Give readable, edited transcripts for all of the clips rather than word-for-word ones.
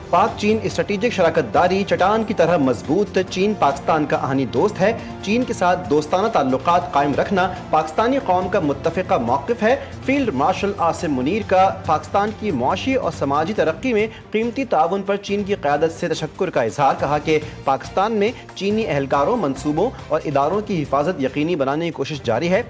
پاک چین اسٹریٹجک شراکت داری چٹان کی طرح مضبوط، چین پاکستان کا آہنی دوست ہے۔ چین کے ساتھ دوستانہ تعلقات قائم رکھنا پاکستانی قوم کا متفقہ موقف ہے۔ فیلڈ مارشل عاصم منیر کا پاکستان کی معاشی اور سماجی ترقی میں قیمتی تعاون پر چین کی قیادت سے تشکر کا اظہار، کہا کہ پاکستان میں چینی اہلکاروں، منصوبوں اور اداروں کی حفاظت یقینی بنانے کی کوشش جاری ہے۔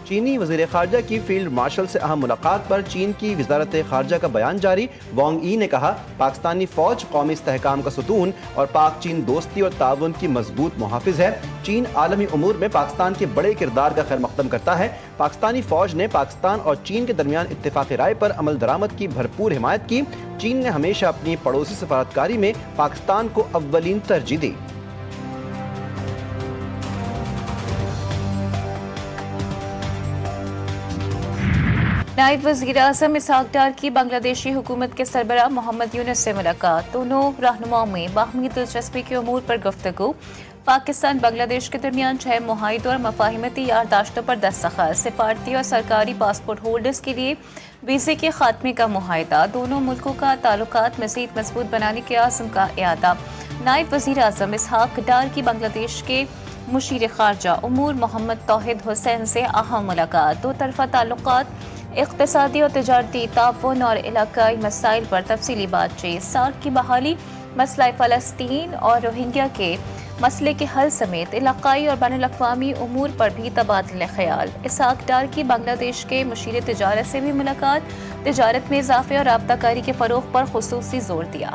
چینی وزیر خارجہ کی فیلڈ مارشل سے اہم ملاقات پر چین کی وزارت خارجہ کا بیان جاری۔ وانگ ای نے کہا، پاکستانی فوج قومی استحکام کا ستون اور پاک چین دوستی اور تعاون کی مضبوط محافظ ہے۔ چین عالمی امور میں پاکستان کے بڑے کردار کا خیر مقدم کرتا ہے۔ پاکستانی فوج نے پاکستان اور چین کے درمیان اتفاق رائے پر عمل درآمد کی بھرپور حمایت کی۔ چین نے ہمیشہ اپنی پڑوسی سفارتکاری میں پاکستان کو اولین ترجیح دی۔ نائب وزیر اعظم اسحاق ڈار کی بنگلہ دیشی حکومت کے سربراہ محمد یونس سے ملاقات، دونوں رہنماؤں میں باہمی دلچسپی کے امور پر گفتگو۔ پاکستان بنگلہ دیش کے درمیان 6 معاہدوں اور مفاہمتی یادداشتوں پر دستخط، سفارتی اور سرکاری پاسپورٹ ہولڈرز کے لیے ویزے کے خاتمے کا معاہدہ، دونوں ملکوں کا تعلقات مزید مضبوط بنانے کے عزم کا اعادہ۔ نائب وزیر اعظم اسحاق ڈار کی بنگلہ دیش کے مشیر خارجہ امور محمد توحید حسین سے اہم ملاقات، دو طرفہ تعلقات، اقتصادی اور تجارتی تعاون اور علاقائی مسائل پر تفصیلی بات چیت، سارک کی بحالی، مسئلہ فلسطین اور روہنگیا کے مسئلے کے حل سمیت علاقائی اور بین الاقوامی امور پر بھی تبادلہ خیال۔ اسحاق ڈار کی بنگلہ دیش کے مشیر تجارت سے بھی ملاقات، تجارت میں اضافے اور رابطہ کاری کے فروغ پر خصوصی زور دیا۔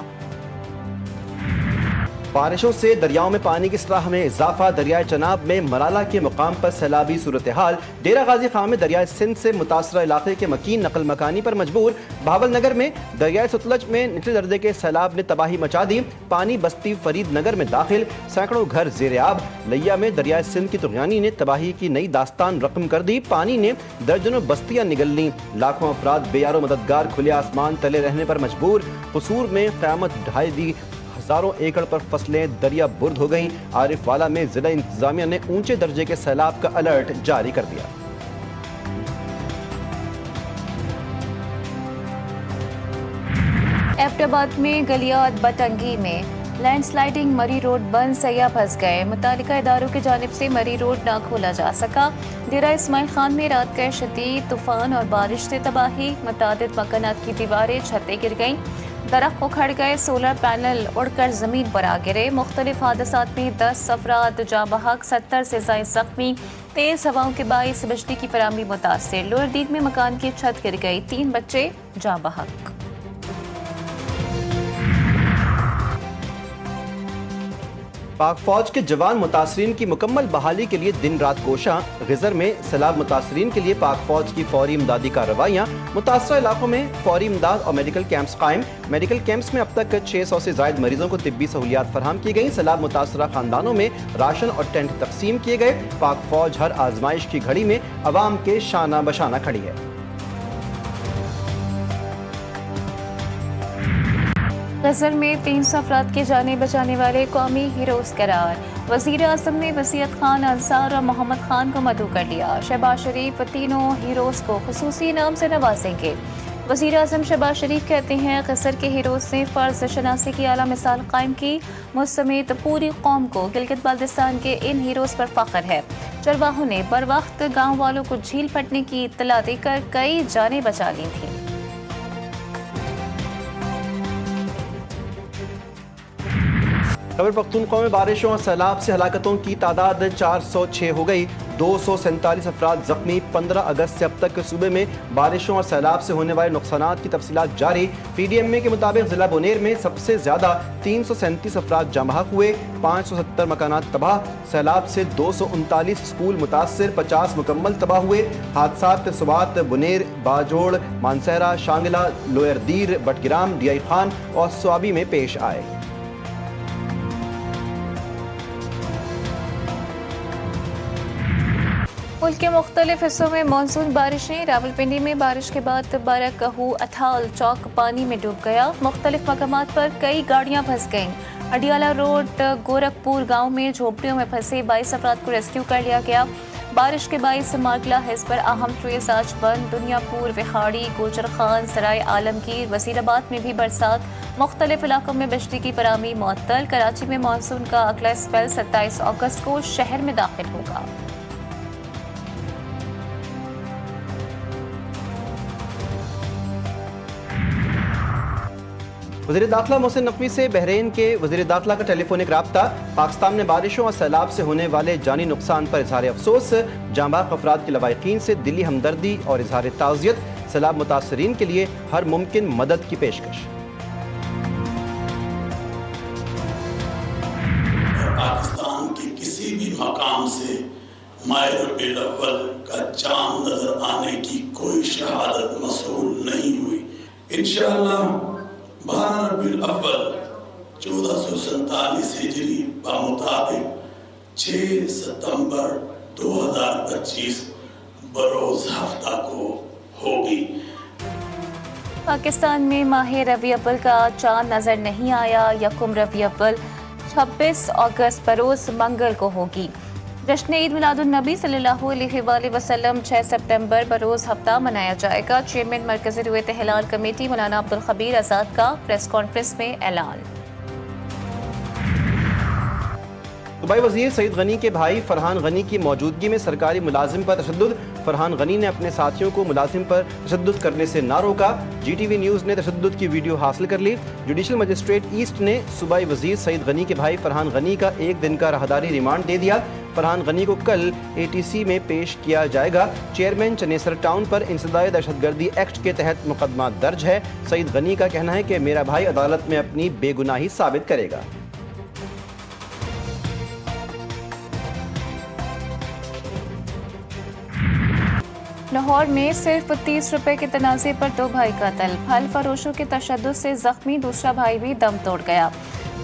بارشوں سے دریاؤں میں پانی کی سطح میں اضافہ، دریائے چناب میں مرالہ کے مقام پر سیلابی صورتحال، ڈیرہ غازی خان میں دریائے سندھ سے متاثرہ علاقے کے مکین نقل مکانی پر مجبور، بہاول نگر میں دریائے ستلج میں نچلے درجے کے سیلاب نے تباہی مچا دی، پانی بستی فرید نگر میں داخل، سینکڑوں گھر زیر آب، لیا میں دریائے سندھ کی طغیانی نے تباہی کی نئی داستان رقم کر دی، پانی نے درجنوں بستیاں نگل لیں، لاکھوں افراد بے یار و مددگار کھلے آسمان تلے رہنے پر مجبور، قصور میں قیامت ڈھائی دی، ہزاروں ایکڑ پر فصلیں دریا برد ہو گئیں، عارف والا میں ضلع انتظامیہ نے اونچے درجے کے سیلاب کا الرٹ جاری کر دیا۔ ایبٹ آباد میں گلیات بٹنگی میں لینڈ سلائیڈنگ، مری روڈ بند، سیاح پھنس گئے، متعلقہ اداروں کی جانب سے مری روڈ نہ کھولا جا سکا۔ ڈیرہ اسماعیل خان میں رات گئے شدید طوفان اور بارش سے تباہی، متعدد مکانات کی دیواریں چھتیں گر گئیں، درخت اکھڑ گئے، سولر پینل اڑ کر زمین پر آ گرے، مختلف حادثات میں 10 افراد جاں بحق، 70 سے زائد زخمی، تیز ہواؤں کے باعث بجلی کی فراہمی متاثر، لوئر دید میں مکان کی چھت گر گئی، 3 بچے جاں بحق۔ پاک فوج کے جوان متاثرین کی مکمل بحالی کے لیے دن رات کوشاں، غزر میں سیلاب متاثرین کے لیے پاک فوج کی فوری امدادی کارروائیاں، متاثرہ علاقوں میں فوری امداد اور میڈیکل کیمپس قائم، میڈیکل کیمپس میں اب تک 600 سے زائد مریضوں کو طبی سہولیات فراہم کی گئیں، سیلاب متاثرہ خاندانوں میں راشن اور ٹینٹ تقسیم کیے گئے، پاک فوج ہر آزمائش کی گھڑی میں عوام کے شانہ بشانہ کھڑی ہے۔ غزر میں 300 افراد کی جانیں بچانے والے قومی ہیروز قرار، وزیر اعظم نے وسیعت خان انصار اور محمد خان کو مدعو کر لیا، شہباز شریف تینوں ہیروز کو خصوصی انعام سے نوازیں گے۔ وزیر اعظم شہباز شریف کہتے ہیں، غزر کے ہیروز نے فرض شناسی کی اعلیٰ مثال قائم کی، مجھ سمیت پوری قوم کو گلگت بلتستان کے ان ہیروز پر فخر ہے۔ چرواہوں نے بر وقت گاؤں والوں کو جھیل پھٹنے کی اطلاع دے کر کئی جانیں بچا لی تھیں۔ خیبر پختونخوا میں بارشوں اور سیلاب سے ہلاکتوں کی تعداد 406 ہو گئی، 247 افراد زخمی، 15 اگست سے اب تک صوبے میں بارشوں اور سیلاب سے ہونے والے نقصانات کی تفصیلات جاری۔ پی ڈی ایم اے کے مطابق ضلع بونیر میں سب سے زیادہ 337 افراد جاں بحق ہوئے، 570 مکانات تباہ، سیلاب سے 239 اسکول متاثر، 50 مکمل تباہ ہوئے۔ حادثات Swat, Buner, Bajaur, Mansehra, Shangla, lower there, Battagram, D I Khan اور سوابی میں پیش آئے۔ ملک کے مختلف حصوں میں مانسون بارشیں، راولپنڈی میں بارش کے بعد بارکہو اٹھال چوک پانی میں ڈوب گیا، مختلف مقامات پر کئی گاڑیاں پھنس گئیں، اڈیالہ روڈ گورکھپور گاؤں میں جھوپڑیوں میں پھنسے 22 افراد کو ریسکیو کر لیا گیا، بارش کے باعث مارکلا ہلز پر اہم ٹریلز آج بند. دنیا پور، وہاڑی، گوجر خان، سرائے عالمگیر، وزیر آباد میں بھی برسات. مختلف علاقوں میں بجلی کی فراہمی معطل. کراچی میں مانسون کا اگلا اسپیل 27 اگست کو شہر میں داخل ہوگا. وزیر داخلہ محسن نقوی سے بحرین کے وزیر داخلہ کا ٹیلی فونک رابطہ. پاکستان میں بارشوں اور سیلاب سے ہونے والے جانی نقصان پر اظہار افسوس. جاں باز افراد کے لواحقین سے دلی ہمدردی اور اظہار تعزیت. سیلاب متاثرین کے لیے ہر ممکن مدد کی پیشکش. پاکستان کے کسی بھی مقام سے ماہ ربیع الاول کا چاند نظر آنے کی کوئی شہادت موصول نہیں ہوئی. انشاءاللہ 12 ربیع الاول 1447 ہجری بمطابق 6 ستمبر 2025 بروز ہفتہ کو ہوگی. پاکستان میں ماہ ربیع الاول کا چاند نظر نہیں آیا. یکم ربیع الاول 26 اگست بروز منگل کو ہوگی. جشن عید میلاد النبی صلی اللہ علیہ وآلہ وسلم 6 ستمبر بروز ہفتہ منایا جائے گا. چیئرمین مرکزی رویت ہلال کمیٹی مولانا عبدالخبیر آزاد کا پریس کانفرنس میں اعلان. صوبائی وزیر سعید غنی کے بھائی فرحان غنی کی موجودگی میں سرکاری ملازم پر تشدد. فرحان غنی نے اپنے ساتھیوں کو ملازم پر تشدد کرنے سے نہ روکا. جی ٹی وی نیوز نے تشدد کی ویڈیو حاصل کر لی. جوڈیشل مجسٹریٹ ایسٹ نے صوبائی وزیر سعید غنی کے بھائی فرحان غنی کا 1 دن کا راہداری ریمانڈ دے دیا. فرحان غنی کو کل ATC میں پیش کیا جائے گا. چیئرمین چنیسر ٹاؤن پر انسداد دہشت گردی ایکٹ کے تحت مقدمہ درج ہے. سعید غنی کا کہنا ہے کہ میرا بھائی عدالت میں اپنی بے گناہی ثابت کرے گا. لاہور میں صرف 30 روپے کے تنازع پر 2 بھائی قتل. پھل فروشوں کے تشدد سے زخمی دوسرا بھائی بھی دم توڑ گیا.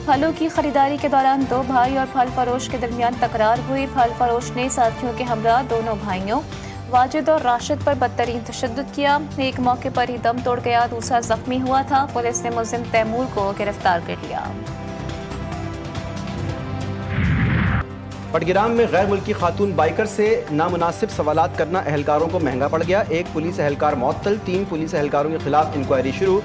پھلوں کی خریداری کے دوران 2 بھائی اور پھل فروش کے درمیان تکرار ہوئی. پھل فروش نے ساتھیوں کے ہمراہ دونوں بھائیوں واجد اور راشد پر بدترین تشدد کیا. ایک موقع پر ہی دم توڑ گیا، دوسرا زخمی ہوا تھا. پولیس نے ملزم تیمور کو گرفتار کر لیا. پٹگرام میں غیر ملکی خاتون بائیکر سے نامناسب سوالات کرنا اہلکاروں کو مہنگا پڑ گیا. 1 پولیس اہلکار معطل، 3 پولیس اہلکاروں کے خلاف انکوائری شروع.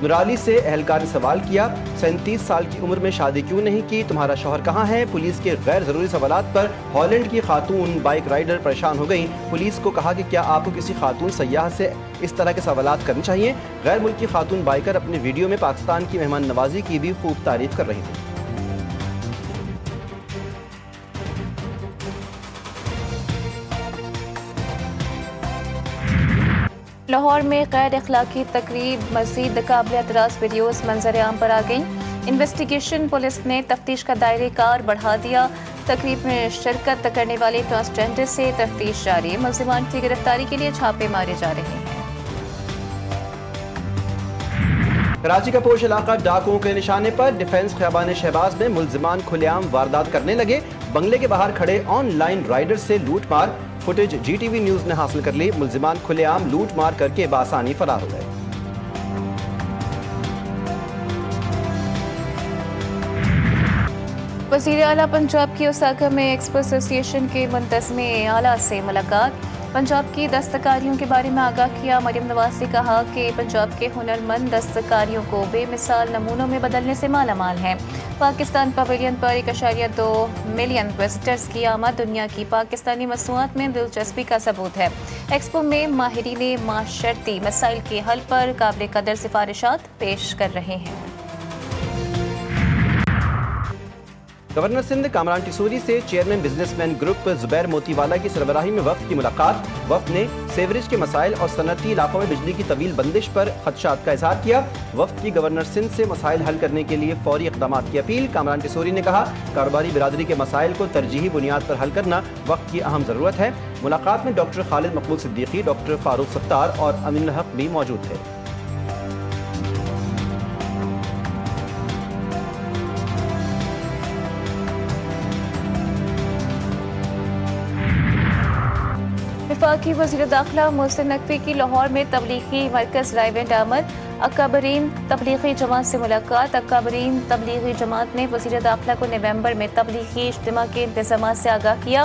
نرالی سے اہلکار نے سوال کیا، 37 سال کی عمر میں شادی کیوں نہیں کی؟ تمہارا شوہر کہاں ہے؟ پولیس کے غیر ضروری سوالات پر ہالینڈ کی خاتون بائیک رائڈر پریشان ہو گئیں. پولیس کو کہا کہ کیا آپ کو کسی خاتون سیاح سے اس طرح کے سوالات کرنے چاہیے؟ غیر ملکی خاتون بائیکر اپنے ویڈیو میں پاکستان کی مہمان نوازی کی بھی خوب تعریف کر رہی تھی. لاہور میں غیر اخلاقی تقریب، مزید قابل اعتراض ویڈیوز منظر عام پر آ گئیں. انویسٹیگیشن پولیس نے تفتیش کا دائرہ کار بڑھا دیا. تقریب میں شرکت کرنے والے ٹرانسجینڈر سے تفتیش جاری. ملزمان کی گرفتاری کے لیے چھاپے مارے جا رہے ہیں. کراچی کا پوش علاقہ ڈاکوؤں کے نشانے پر. ڈیفنس خیابان شہباز میں ملزمان کھلے عام واردات کرنے لگے. بنگلے کے باہر کھڑے آن لائن رائڈر سے لوٹ مار. Footage G T V news نے حاصل کر لی. ملزمان کھلے عام لوٹ مار کر کے بآسانی فرار ہو گئے. وزیر اعلیٰ پنجاب کی اوساکا میں ایکسپو ایسوسی ایشن کے منتظم اعلیٰ سے ملاقات. پنجاب کی دستکاریوں کے بارے میں آگاہ کیا. مریم نواز نے کہا کہ پنجاب کے ہنرمند دستکاریوں کو بے مثال نمونوں میں بدلنے سے مالا مال ہیں. پاکستان پویلین پر 1.2 ملین وزٹرز کی آمد دنیا کی پاکستانی مصنوعات میں دلچسپی کا ثبوت ہے. ایکسپو میں ماہرین معاشرتی مسائل کے حل پر قابل قدر سفارشات پیش کر رہے ہیں. گورنر سندھ کامران ٹیسوری سے چیئرمین بزنس مین گروپ زبیر موتی والا کی سربراہی میں وفد کی ملاقات. وفد نے سیوریج کے مسائل اور صنعتی علاقوں میں بجلی کی طویل بندش پر خدشات کا اظہار کیا. وفد کی گورنر سندھ سے مسائل حل کرنے کے لیے فوری اقدامات کی اپیل. کامران ٹیسوری نے کہا کاروباری برادری کے مسائل کو ترجیحی بنیاد پر حل کرنا وقت کی اہم ضرورت ہے. ملاقات میں ڈاکٹر خالد مقبول صدیقی، ڈاکٹر فاروق ستار اور امین الحق بھی موجود تھے. وفاقی وزیر داخلہ محسن نقوی کی لاہور میں تبلیغی مرکز رائیونڈ آمد. اکابرین تبلیغی جماعت سے ملاقات. اکابرین تبلیغی جماعت نے وزیر داخلہ کو نومبر میں تبلیغی اجتماع کے انتظامات سے آگاہ کیا.